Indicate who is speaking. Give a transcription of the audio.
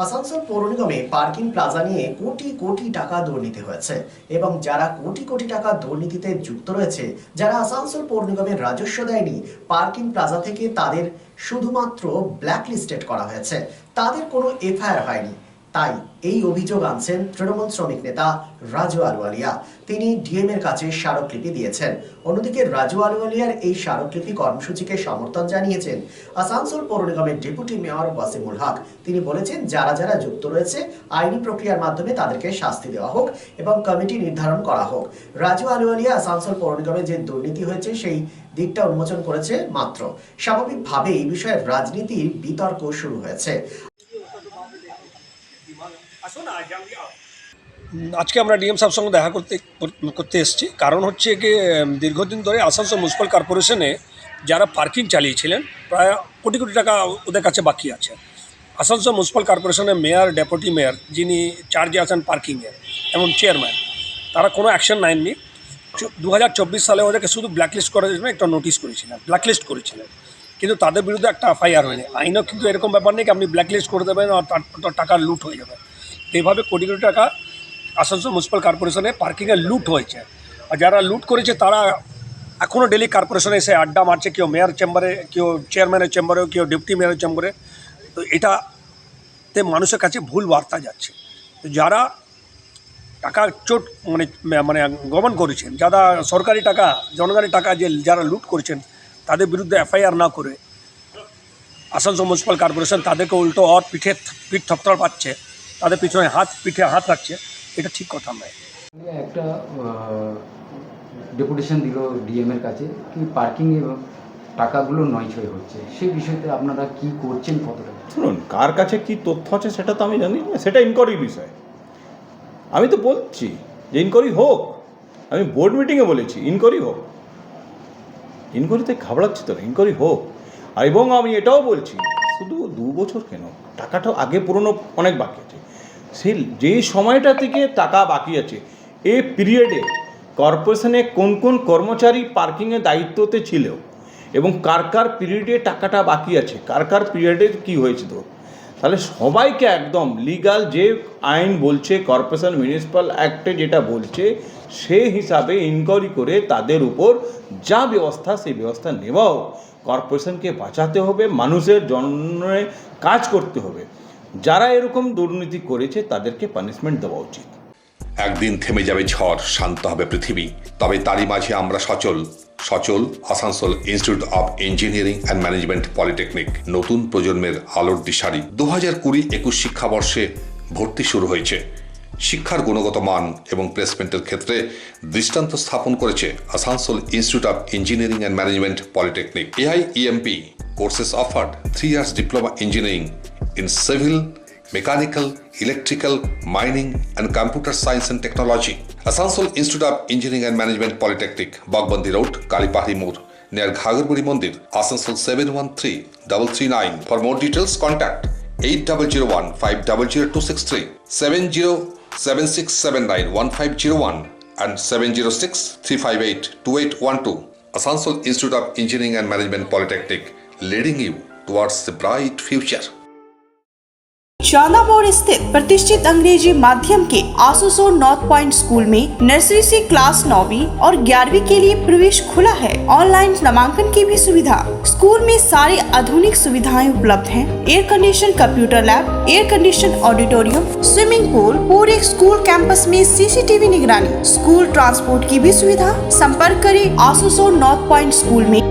Speaker 1: আসানসোল পৌর নিগমে parking plaza নিয়ে কোটি কোটি টাকা দুর্নীতি হয়েছে এবং যারা কোটি কোটি টাকা দুর্নীতিতে যুক্ত রয়েছে, যারা আসানসোল পৌর নিগমের রাজস্ব দেয়নি, পার্কিং প্লাজা থেকে তাদের শুধুমাত্র ব্ল্যাকলিস্টেড করা হয়েছে, তাদের কোনো এফআইআর হয়নি। তাই এই অভিযোগ আনছেন তৃণমূল শ্রমিক নেতা রাজু আলুওয়ালিয়া। তিনি ডিএম এর কাছে স্মারকলিপি দিয়েছেন। অন্যদিকে রাজু আলুওয়ালিয়ার এই স্মারকলিপি কর্মসূচিকে সমর্থন জানিয়েছেন আসানসোল পৌর নিগমের ডেপুটি মেয়র ওয়াসিমুল হক। তিনি বলেছেন, যারা যারা যুক্ত রয়েছে আইনি প্রক্রিয়ার মাধ্যমে তাদেরকে শাস্তি দেওয়া হোক এবং কমিটি নির্ধারণ করা হোক। রাজু আলুওয়ালিয়া আসানসোল পৌর নিগমে যে দুর্নীতি হয়েছে সেই দিকটা উন্মোচন করেছে। মাত্র স্বাভাবিকভাবে এই বিষয়ে রাজনীতির বিতর্ক শুরু হয়েছে।
Speaker 2: আজকে আমরা ডিএম সাহেবের সঙ্গে দেখা করতে এসেছি। কারণ হচ্ছে কি, দীর্ঘদিন ধরে আসানসোল মিউনিসিপ্যাল কর্পোরেশনে যারা পার্কিং চালিয়েছিলেন, প্রায় কোটি কোটি টাকা ওদের কাছে বাকি আছে। আসানসোল মিউনিসিপ্যাল কর্পোরেশনের মেয়র, ডেপুটি মেয়র যিনি চার্জে আছেন পার্কিংয়ের এবং চেয়ারম্যান, তারা কোনো অ্যাকশন নেননি। 2024 সালে ওদেরকে শুধু ব্ল্যাকলিস্ট করার জন্য একটা নোটিশ করেছিলেন, ব্ল্যাকলিস্ট করেছিলেন, কিন্তু তাদের বিরুদ্ধে একটা এফআইআর হয়নি। আইনও কিন্তু এরকম ব্যাপার নেই কি আপনি ব্ল্যাকলিস্ট করে দেবেন আর তার টাকা লুট হয়ে যাবে। এইভাবে কোটি কোটি টাকা আসানসোল মিউনিসিপ্যাল কর্পোরেশনে পার্কিংয়ে লুট হয়েছে। আর যারা লুট করেছে তারা এখনও ডেলি কর্পোরেশনে এসে আড্ডা মারছে, কেউ মেয়র চেম্বারে, কেউ চেয়ারম্যানের চেম্বারে, কেউ ডেপুটি মেয়রের চেম্বারে। তো এটাতে মানুষের কাছে ভুল বার্তা যাচ্ছে। তো যারা টাকা চোট মানে গমন করেছেন, যারা সরকারি টাকা, জনগণের টাকা যারা লুট করেছেন, তাদের বিরুদ্ধে এফআইআর না করে আসানসোল মিউনিসিপ্যাল কর্পোরেশন তাদেরকে উল্টো পিঠ থপথর পাচ্ছে, তাদের পিছনে পিঠে হাত রাখছে। এটা ঠিক কথা নয়।
Speaker 3: একটা ডেপুটেশন দিল ডিএম এর কাছে কি পার্কিং এর টাকাগুলো নয়ছয় হচ্ছে, সেই বিষয়তে আপনারা কি করছেন, কতটা?
Speaker 4: শুনুন, কার কাছে কি তথ্য আছে সেটা তো আমি জানি না, সেটা ইনকোয়ারির বিষয়। আমি তো বলছি যে ইনকোয়ারি হোক। আমি বোর্ড মিটিংয়ে বলেছি ইনকোয়ারি হোক। ইনকোয়ারিতে ঘাবড়াচ্ছি তো না, ইনকোয়ারি হোক। এবং আমি এটাও বলছি, শুধু 2 বছর কেন, টাকাটাও আগে পুরনো অনেক বাকি আছে। সেই যেই সময়টা থেকে টাকা বাকি আছে, এই পিরিয়ডে কর্পোরেশনে কোন কোন কর্মচারী পার্কিংয়ের দায়িত্বতে ছিল এবং কার কার পিরিয়ডে টাকাটা বাকি আছে, কার কার পিরিয়ডে কী হয়েছিল, তাহলে সবাইকে একদম লিগাল যে আইন বলছে, কর্পোরেশন মিউনিসিপ্যাল অ্যাক্টে যেটা বলছে, সেই হিসাবে ইনকোয়ারি করে তাদের উপর যা ব্যবস্থা, সেই ব্যবস্থা নেওয়াও। কর্পোরেশনকে বাঁচাতে হবে, মানুষের জন্য কাজ করতে হবে। যারা এরকম দুর্নীতি করেছে তাদেরকে পানিশমেন্ট দেওয়া উচিত।
Speaker 5: একদিন থেমে যাবে ঝড়, শান্ত হবে পৃথিবী, তবে তারই মাঝে আমরা সচল Asansol institute of engineering and management polytechnic নতুন প্রজন্মের আলোর দিশারি। 2020-21 শিক্ষাবর্ষে ভর্তি শুরু হয়েছে। শিক্ষার গুণগত মান এবং প্লেসমেন্টের ক্ষেত্রে দৃষ্টান্ত স্থাপন করেছে Asansol institute of engineering and management polytechnic. AIEMP courses offered 3 years diploma engineering in civil, mechanical, electrical, mining and computer science and technology. Asansol Institute of Engineering and Management Polytechnic, Bagbandi Road, Kalipahri Moor, near Ghagarburi Mandir, Asansol 713339. For more details, contact 8001 500263, 7076791501 and 706-358-2812. Asansol Institute of Engineering and Management Polytechnic, leading you towards the bright future.
Speaker 6: चांदा मोड़ स्थित प्रतिष्ठित अंग्रेजी माध्यम के आसुसोर north point school में nursery से class 9वीं और 11वीं के लिए प्रवेश खुला है। ऑनलाइन नामांकन की भी सुविधा। स्कूल में सारी आधुनिक सुविधाएं उपलब्ध हैं। Air condition computer lab, air condition auditorium, swimming pool, पूरे स्कूल कैंपस में सीसीटीवी निगरानी, स्कूल ट्रांसपोर्ट की भी सुविधा। संपर्क करें आसुसोर नॉर्थ पॉइंट स्कूल में।